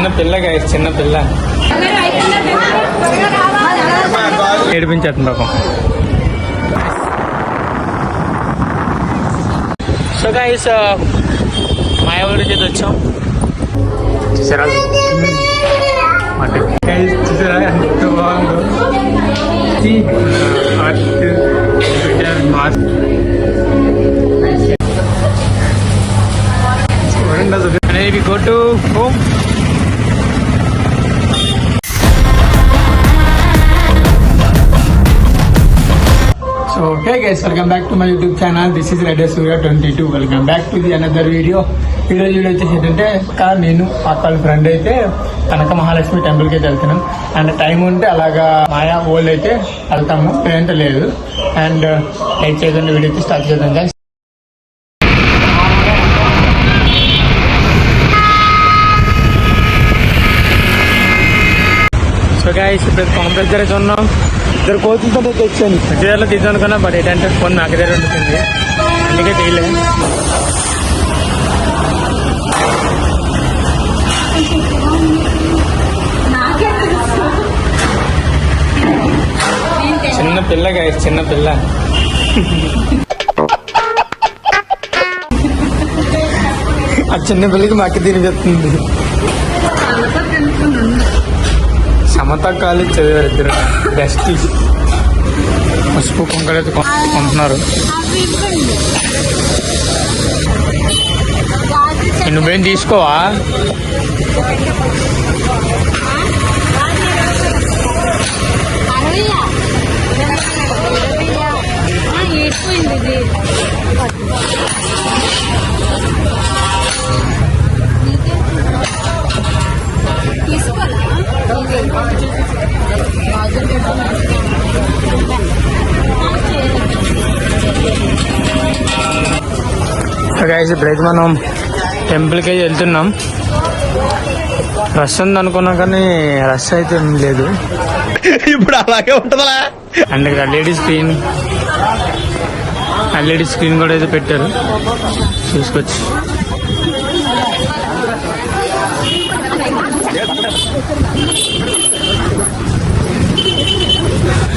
చిన్న పిల్ల గాయస్, చిన్న పిల్ల ఏడిపించేస్తుంది పాపం. సో గాయస్ మాయావూరి చేతి వచ్చాం. చూసారా చూసారా ఎంత బాగుందో. We go to home. So hey guys, welcome back to my YouTube channel. This is Red Surya 22. Welcome back to the another video. ఈరోజు వీడియో వచ్చేసి ఏంటంటే నేను అక్కడ ఫ్రెండ్ అయితే కనక మహాలక్ష్మి టెంపుల్కి అయితే వెళ్తున్నాం. అండ్ టైం ఉంటే అలాగా మాయా ఓల్డ్ అయితే వెళ్తాము, లేదంటే లేదు. అండ్ లైక్ చేయకుండా వీడియో అయితే స్టార్ట్ చేద్దాం guys. సో గైస్ ఇప్పుడు కాంప్లెక్స్ దగ్గర ఉన్నాం. ఇద్దరు కోతులతో తెచ్చాను. విజయాల్లో తీద్దాం అనుకున్నా, బట్ ఏంటంటే ఫోన్ నాకు దగ్గర ఉంటుంది, అందుకే తీయలే. చిన్న పిల్ల గైస్, చిన్న పిల్ల. ఆ చిన్న పిల్లకి మాకు తినిపిస్తుంది. సమత కాలేజ్ చదివారు ఇద్దరు బెస్ట్. పసుపు కుంకలు అయితే కొంటున్నారు. నువ్వేం తీసుకోవా? ఇప్పుడైతే మనం టెంపుల్కి వెళ్తున్నాం. రష్ ఉంది అనుకున్నాం కానీ రష్ అయితే ఏం లేదు. ఇప్పుడు అలాగే ఉంటుందా. అండ్ ఇక్కడ ఎల్ఈడి స్క్రీన్ కూడా అయితే పెట్టారు, చూసుకోవచ్చు.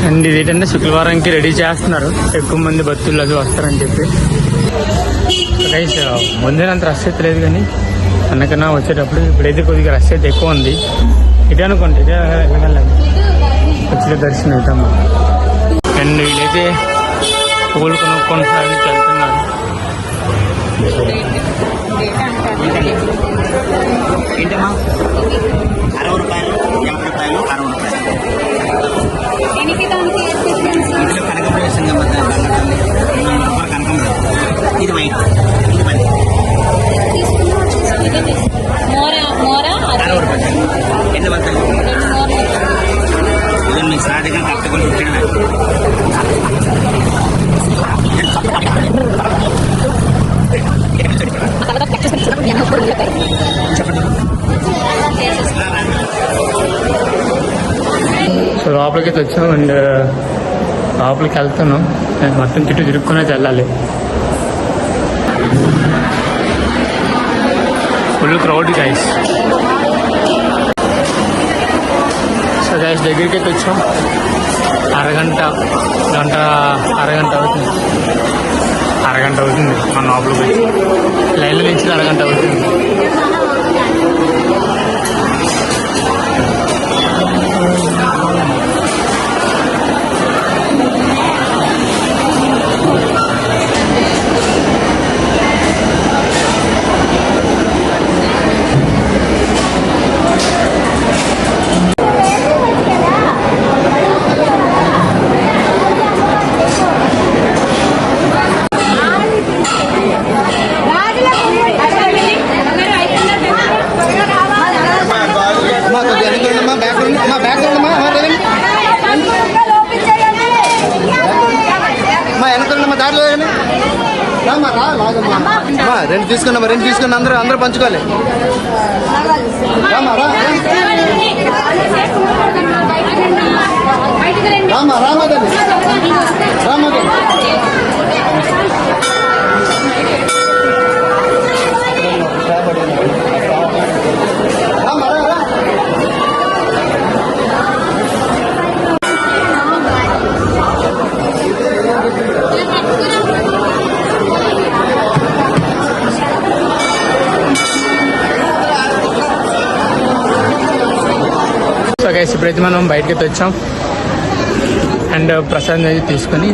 అండ్ ఇది ఏంటంటే శుక్రవారానికి రెడీ చేస్తున్నారు, ఎక్కువ మంది భక్తులు అది వస్తారని చెప్పి. గైస్ ముందేనంత రష్ అయితే లేదు, కానీ అందుకన్నా వచ్చేటప్పుడు ఇప్పుడైతే కొద్దిగా రష్ అయితే ఎక్కువ ఉంది. ఇదే అనుకోండి, ఇదే వెళ్ళాలి, వచ్చిన దర్శనం అవుతాము. అండ్ వీళ్ళైతే పూలు కొనుక్కొని వెళ్తున్నారు. ఏంటమ్మా 60 రూపాయలు, 50 రూపాయలు, 60 రూపాయలు. ఇందులో కనకం కనకం ఇది వైట్, ఇది 10 60 రూపాయలు. ఎంత పడతాయి? ఇది మీకు సాధిగా కట్టుకొని పుట్టిన సో లోపలికి అయితే వచ్చాం. అండ్ లోపలికి వెళ్తున్నాం. మొత్తం చుట్టూ తిరుక్కునే వెళ్ళాలి. Full crowd guys. So guys దగ్గరికి అయితే వచ్చాం. అరగంట అవుతుంది మన లోపలికి వచ్చి. లైన్లో నుంచి అరగంట అవుతుంది. రెండు తీసుకున్నా అందరూ పంచుకోవాలి. రామా గైస్ ఇప్పుడైతే మనం బయటకి వచ్చాం అండ్ ప్రసాద్ అయితే తీసుకొని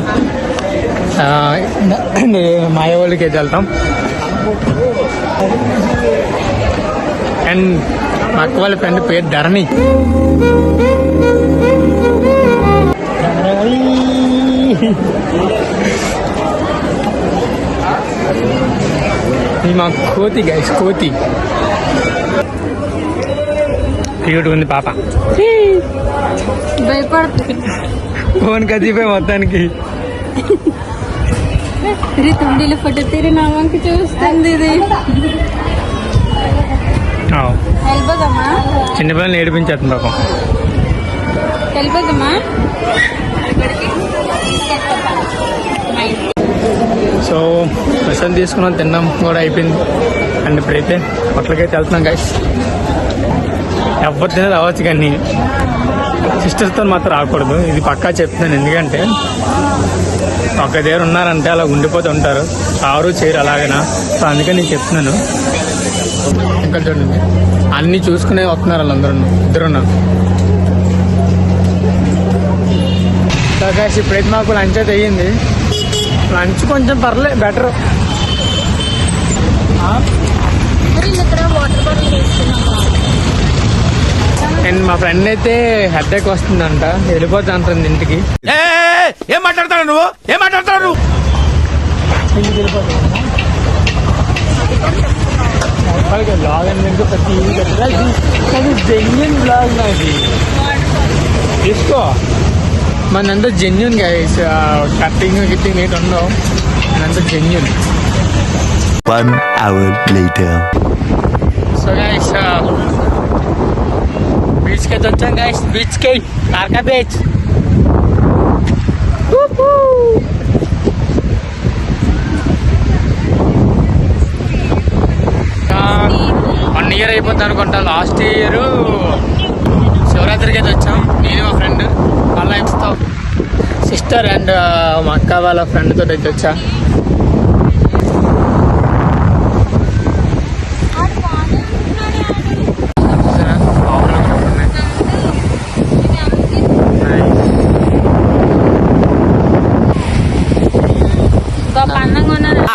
మాయ వాళ్ళకి అయితే వెళ్తాం. అండ్ మా అక్క వాళ్ళ ఫ్రెండ్ పేరు ధరణి. ఇది మా కోతి గైస్, కోతి క్యూట్ ఉంది పాప. భయపడుతుంది ఫోన్ కదిపోయి మొత్తానికి. తుండిలు ఫోటో తీరి నా వంక చూస్తుంది ఇది. వెళ్ళిపోదమ్మా, చిన్నపిల్లల్ని ఏడిపించేస్తుంది పాపం. వెళ్ళిపోదమ్మా. సో ప్రసాదం తీసుకున్నాం, తిన్నాం కూడా అయిపోయింది. అండ్ ఇప్పుడైతే హోటల్కైతే వెళ్తున్నాం గైస్. ఎవరు తినేది అవ్వచ్చు కానీ సిస్టర్స్తో మాత్రం రాకూడదు, ఇది పక్కా చెప్తున్నాను. ఎందుకంటే ఒక దగ్గర ఉన్నారంటే అలా ఉండిపోతూ ఉంటారు, ఆరు చేయరు అలాగనా. సో అందుకని నేను చెప్తున్నాను. ఇంకా చూడండి అన్నీ చూసుకునే వస్తున్నారు వాళ్ళందరూ, ఇద్దరున్నారు. సో గైస్ ఇప్పుడైతే మాకు లంచ్ అయితే అయ్యింది. లంచ్ కొంచెం పర్లేదు, బెటర్. ఇక్కడ వాటర్ బాటిల్ వేసుకున్నాం. అండ్ మా ఫ్రెండ్ అయితే హెడ్ఏక్ వస్తుందంట, వెళ్ళిపోతా అంటుంది ఇంటికి. ఏం మాట్లాడతాడు నువ్వు, ఏం మాట్లాడతాడు నువ్వు? ఇంటికి వెళ్ళిపోతా బ్లాగ్ అంటే ప్రతి జెన్యున్ బ్లాగ్ నాది తీసుకో. మనంతా జెన్యున్ గైస్, కట్టింగ్ గిట్టింగ్ నీట్ ఉండవు, మనంతా genuine. 1 hour later. So guys బీచ్కి అయితే వచ్చాం గైస్, బీచ్కి కార్కా బీచ్. వన్ ఇయర్ అయిపోతుంది అనుకుంటా. లాస్ట్ ఇయర్ శివరాత్రికి అయితే వచ్చాం, నేను మా ఫ్రెండ్ వాళ్ళ సిస్టర్ అండ్ మా అక్క వాళ్ళ ఫ్రెండ్ తోటి అయితే వచ్చా.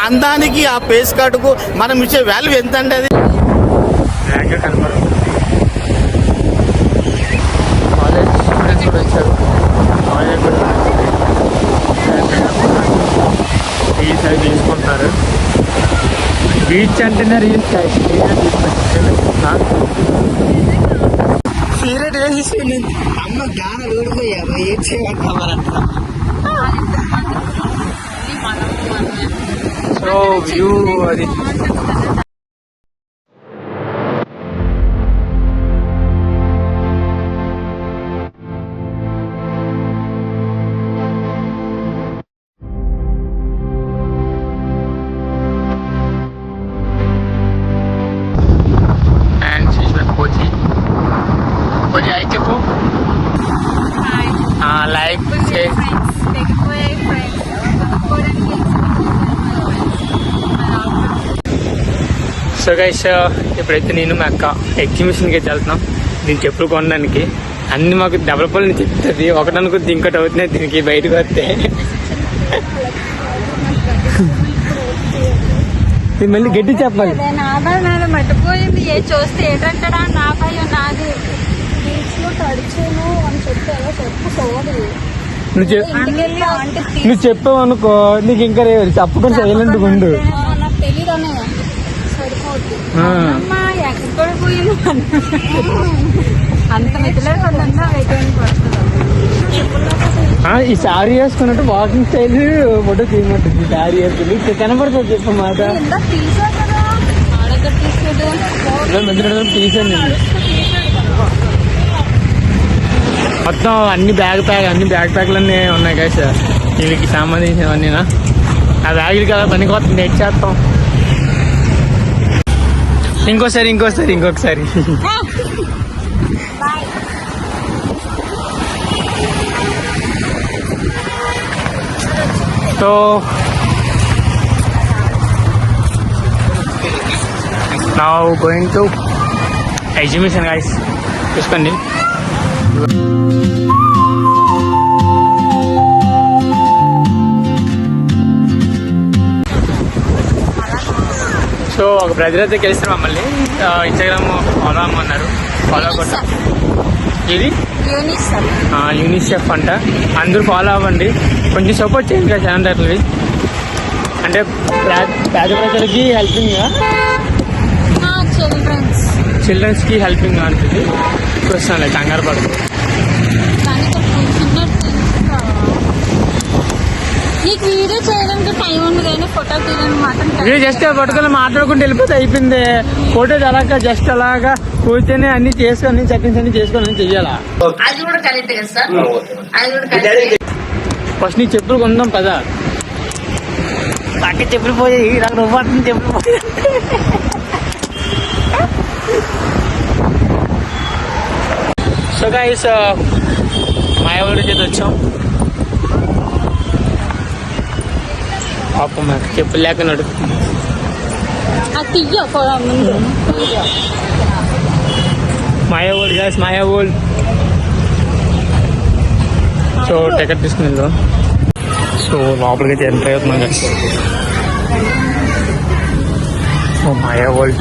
అందానికి ఆ పేస్ కార్డుకు మనం ఇచ్చే వాల్యూ ఎంత అండి? అది కనపడదు. కాలేజ్ స్టూడెంట్స్ కూడా వచ్చారు, కాలేజ్ కూడా రీల్స్ అవి తీసుకుంటున్నారు. బీచ్ అంటేనే రీల్స్ సీరియట్ వేసి అమ్మ గాన ఓడిపోయా ఏం చేయమంటారంట. సో వ్యూ అది. అండ్ కోచి కోచి అయితే చెప్పు, లైక్ సో గైస్ ఇప్పుడైతే నేను మా అక్క ఎగ్జిబిషన్కి అయితే వెళ్తున్నాం. దీనికి చెప్పులు కొనడానికి అన్ని మాకు డెవలప్మెంట్ నుంచి చెప్తుంది, ఒకటి అనుకుంది ఇంకోటి అవుతున్నాయి దీనికి బయటకు వస్తే. మళ్ళీ గట్టి చెప్పాలి. మట్టిపోయింది చూస్తే ఏంటంటాడా, నా భయం నాది. బీచ్ లో తడిచాను అని చెప్పాను, చెప్పు సోది. నువ్వు చెప్పావు అనుకో, నీకు ఇంకా తప్పకుండా సైలెంట్ ఉండు. నాకు తెలీదు అన్నయ్య, సరిపోద్ది. ఎక్కడ పోయింది అంత మిగిలిపోతుందా ఈ శారీ వేసుకున్నట్టు వాకింగ్ స్టైల్ ఫోటో తీయమంటుంది. శారీ వేసుకుని కనపడుతుంది చెప్పు మాట. తీసా కదా ఆడగ తీసాను నేను మొత్తం అన్ని బ్యాగ్ ప్యాక్లన్నీ ఉన్నాయి కదా సార్, వీళ్ళకి సంబంధించినవన్నీనా. ఆ బ్యాగులు కదా పనికొస్తుంది, నెట్ చేస్తాం. ఇంకొకసారి so now going to exhibition guys, చూసుకోండి. సో ఒక బ్రదర్ అయితే కలిస్తారు మమ్మల్ని ఇన్స్టాగ్రామ్ ఫాలో అమ్మన్నారు. ఫాలో కొట్ట ఇది యూనిసెఫ్ అంట. అందరూ ఫాలో అవ్వండి, కొంచెం సపోర్ట్ చేయండి కదా ఛానల్ అట్లవి. అంటే పేద ప్రజలకి హెల్పింగ్, చిల్డ్రన్స్కి హెల్పింగ్ అంటుంది. చూస్తాను కంగారు పడుతుంది. నీకు వీడియో చేయడానికి టైం ఉంది కానీ ఫోటో తీయడానికి మాత్రం వీడియో జస్ట్ పట్టుకొని మాట్లాడుకుంటూ వెళ్ళిపోతే అయిపోయింది. ఫోటో అలాగా జస్ట్ అలాగా కూర్చొని అన్ని చేసుకొని సెట్టింగ్స్ అన్ని చేసుకొని అన్ని చెయ్యాలా. ఫస్ట్ నీ చెప్పులు కొందాం పదా. పక్క చెప్పులు పోయి నాకు రూపాయలు చెప్పులు పోయి. సో గైస్ మాయవాడి చేతి వచ్చాం. పాపం నాకు చెప్పులు లేక నడుస్తుంది. మాయవాడి గైస్ మాయవాడి. సో టికెట్ తీసుకుని వెళ్దాం. సో లోపలికి ఎంటర్ అవుతున్నాం గైస్. ఓ మాయవాడి.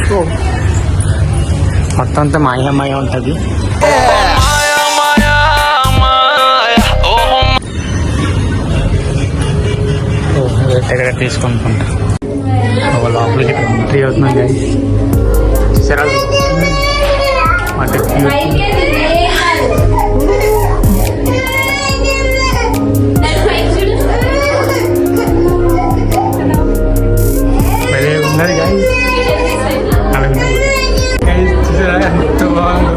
సో మొత్తం అంతా మాయా మాయ ఉంటుంది. టికెట్ తీసుకుంటుంటా. లోపలికి ఎంట్రీ అవుతున్నాం గైస్. చూసారా భలే ఉన్నది గైస్. చూసారా ఎంత బాగుందో.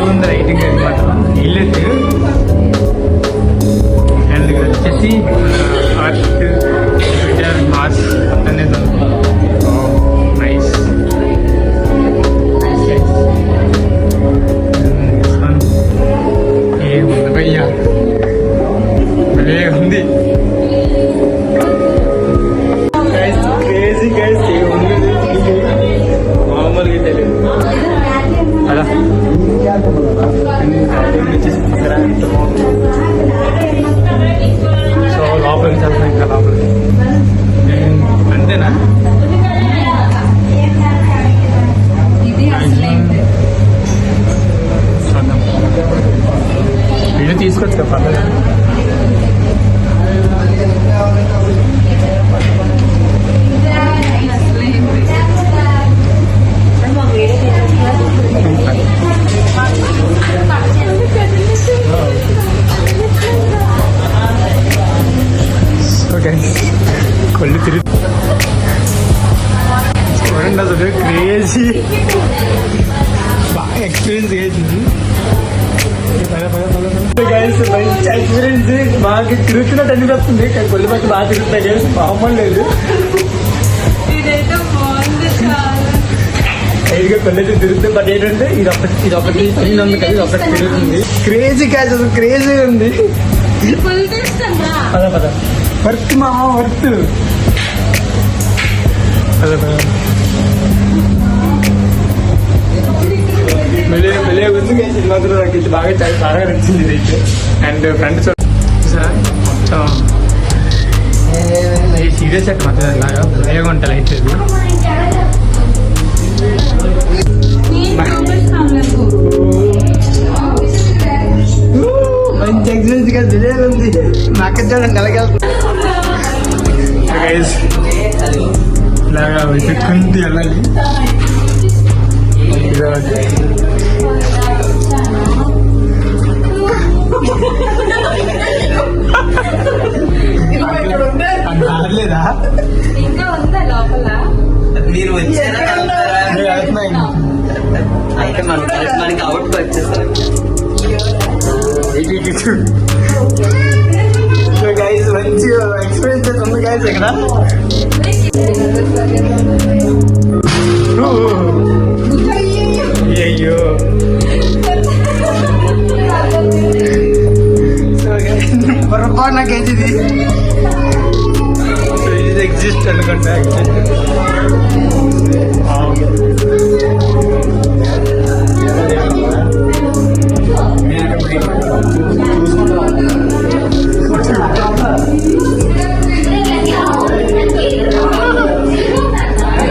ఉంది రైటింగ్ అది మాత్రం ఇల్లు. అండ్ ఇక్కడ వచ్చేసి ఆర్ట్ మార్క్స్ అనేది నైస్. ఏముంది భయ్యా, భలే ఉంది. క్రేజీ గైస్, ఏముంది మామూలుగా తెలియదు అలా. సో లోపలికి వెళ్తాం ఇంకా లోపలికి. అంతేనా వీళ్ళు తీసుకొచ్చు కదా పర్లేదు. కొల్లు తిరిగి చూడండి అసలు క్రేజీ. బాగా ఎక్స్పీరియన్స్ చేసింది. మంచి ఎక్స్పీరియన్స్. బాగా తిరుగుతున్నట్టు అనిపిస్తుంది. కొల్లు బట్టి బాగా తిరుగుతాయి గైస్, మామూలు లేదు. ఐదుగా కొల్లైతే తిరుగుతుంది. బట్ ఏంటంటే ఇదొకటి పైన ఉంది కదా, ఇదొకటి తిరుగుతుంది. క్రేజీ కాదు, అసలు క్రేజీ ఉంది. పద పద వర్త్ మా వర్త్. పద పద. భలే ఉంది గైస్. ఇది మాత్రం నాకు ఇది బాగా బాగా నచ్చింది ఇదైతే. అండ్ ఫ్రెండ్స్ చూసారా మొత్తం సీరియస్ అట్ మొత్తం అలాగా భలేగా ఉంటుంది అయితే. మంచి ఎక్స్పీరియన్స్ గా భలే ఉంది. నాకు చూడండి అలాగెళ్తుంది గైస్. ఇలాగా వెతుక్కుంటూ వెళ్ళాలి. లేదా మీరు వచ్చారా అయితే మనకి అవుట్ వచ్చేస్తారు. గైస్ మంచి ఎక్స్పీరియన్స్ ఉంది గైస్ ఇక్కడ. అయ్యో పొరపాటు నాకైతే ఇది ఎగ్జిస్ట్ అనుకో. గంట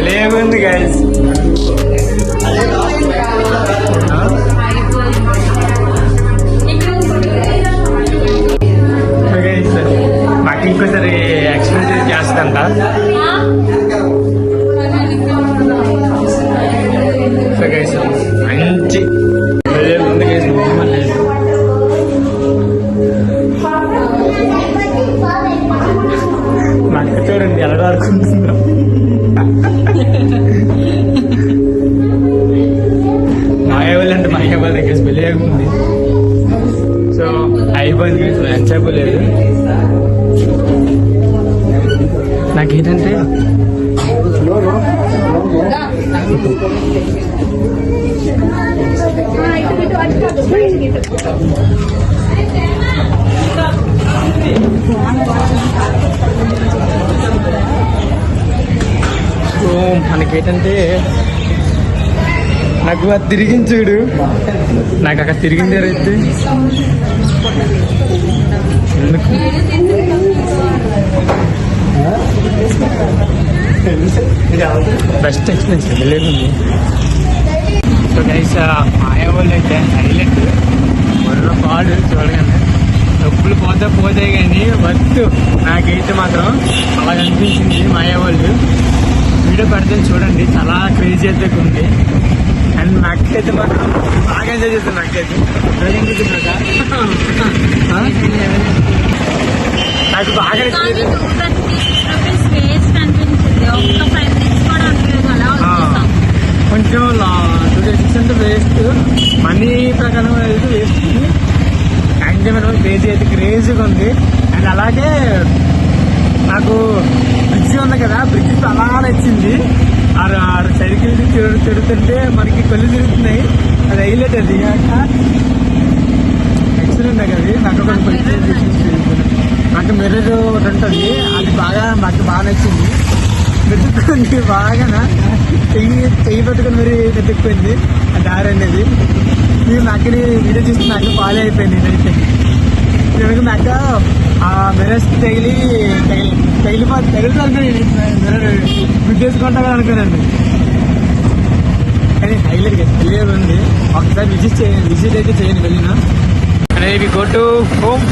లేముంది గైస్ మాకు ఇంకోసారి ఎక్స్పీరియన్స్ చేస్తుందంట సో గైస్ మంచి ఉంది గైస్ లేదు మా అక్క చూడండి ఎలా ఆడుకుంటుందో మాయావల్లి అంటే మాయావల్లి దగ్గర స్పెల్ ఉంది సో అయిపోయింది ఎంతసేపు లేదు నాకేంటంటే సో మనకేంటంటే నాకు అది తిరిగించుడు నాకు అక్కడ తిరిగింది అయితే ఎందుకు బెస్ట్ ఎక్స్పీరియన్స్ లేకుంది సో గైస్ మాయావోళ్ళు అయితే హైలైట్ మొన్న పాడు చూడగానే డబ్బులు పోతే కానీ వద్దు నాకైతే మాత్రం అలా అనిపించింది మాయావోళ్ళు వీడియో పెడితే చూడండి చాలా క్రేజీ అయితే ఉంది అండ్ నాకైతే మాత్రం బాగా ఎంజాయ్ చేస్తాను నాకైతే నాకు బాగా కొంచెం 26 అంటే వేస్ట్ మనీ ప్రకారం అయితే వేస్ట్ అండ్ మనం క్రేజీ అయితే క్రేజీగా ఉంది అండ్ అలాగే నాకు బ్రిడ్జ్ ఉంది కదా బ్రిడ్జ్ అలా నచ్చింది సైకిల్ తిరుగుతుంటే మనకి కళ్ళు తిరుగుతున్నాయి అది హైలైట్ అది ఎక్సలెంట్ అది నాకు ఒక నాకు మిర్రర్ ఒకటి ఉంటుంది అది నాకు బాగా నచ్చింది పెట్టుకుంది బాగా చెయ్యి పట్టుకుని మరి పెట్టుకుపోయింది ఆ దారి అనేది నేను నాకు వీడియో చూస్తే నాకు ఫాలో అయిపోయింది నేనైతే నేను నాకు ఆ మిర్రర్స్ తగులుతాను మిర్రర్ గుర్తేసుకుంటా కదా అనుకున్నాను కానీ హైలైట్ క్లియర్ ఉంది ఒకసారి విజిట్ అయితే చేయండి వెళ్ళినా అనేది గో టు హోమ్